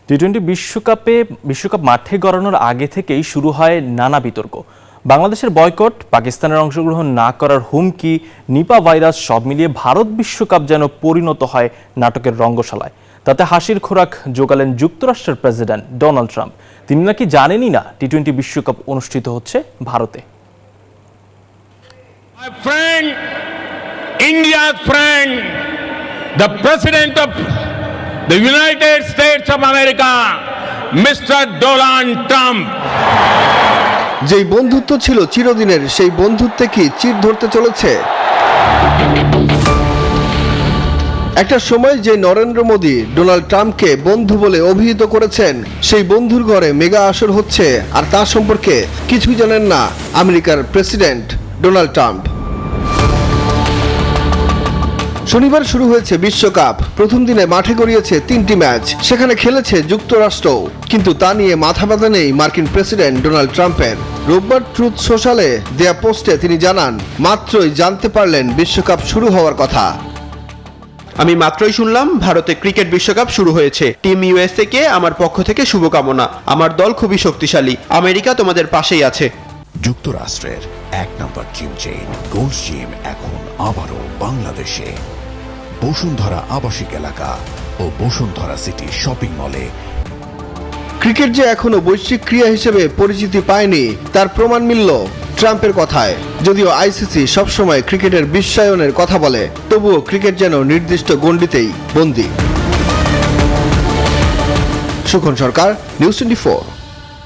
টি-20 বিশ্বকাপ মাঠে গড়ানোর আগে থেকেই শুরু হয় নানা বিতর্ক। বাংলাদেশের বয়কট, পাকিস্তানের অংশগ্রহণ না করার হুমকি, নিপা ভাইরাস সব মিলিয়ে ভারত বিশ্বকাপ যেন পরিণত হয় নাটকের রঙ্গশালায়। তাতে হাসির খোরাক জোগালেন যুক্তরাষ্ট্রের প্রেসিডেন্ট ডোনাল্ড ট্রাম্প। তিনি নাকি জানেনই না টি-20 বিশ্বকাপ অনুষ্ঠিত হচ্ছে ভারতে। My friend, India's friend, the President of the United States of America, Mr. Donald Trump. যেই বন্ধুত্ব ছিল চিরদিনের, সেই বন্ধুত্বে কি চির ধরতে চলেছে? একটা সময় যে নরেন্দ্র মোদী ডোনাল্ড ট্রাম্পকে বন্ধু বলে অভিহিত করেছেন, সেই বন্ধুর ঘরে মেগা আসর হচ্ছে, আর তার সম্পর্কে কিছুই জানেন না আমেরিকার প্রেসিডেন্ট ডোনাল্ড ট্রাম্প। শনিবার শুরু হয়েছে বিশ্বকাপ। প্রথম দিনে মাঠে গড়িয়েছে 3টি ম্যাচ, সেখানে খেলেছে যুক্তরাষ্ট্র, কিন্তু তা নিয়ে মাথা ব্যথা নেই মার্কিন প্রেসিডেন্ট ডোনাল্ড ট্রাম্পের। রোববার ট্রুথ সোশ্যালে দেয়া পোস্টে তিনি জানান, মাত্রই জানতে পারলেন বিশ্বকাপ শুরু হওয়ার কথা। আমি মাত্রই শুনলাম ভারতে ক্রিকেট বিশ্বকাপ শুরু হয়েছে। টিম ইউএসএ কে আমার পক্ষ থেকে শুভকামনা। আমার দল খুবই শক্তিশালী। আমেরিকা তোমাদের পাশেই আছে। যুক্তরাষ্ট্রের 1 নম্বর জিম চেইন গোল্ড জিম এখন আবারও বাংলাদেশে। বসুন্ধরা আবাসিক এলাকা ও বসুন্ধরা সিটি শপিং মলে। ক্রিকেট যে এখনো বৈশ্বিক ক্রীড়া হিসেবে পরিচিতি পায়নি, তার প্রমাণ মিলল ট্রাম্পের কথায়। যদিও আইসিসি সবসময় ক্রিকেটের বিশ্বায়নের কথা বলে, তবুও ক্রিকেট যেন নির্দিষ্ট গণ্ডিতেই বন্দী। সুখন সরকার, নিউজ 24।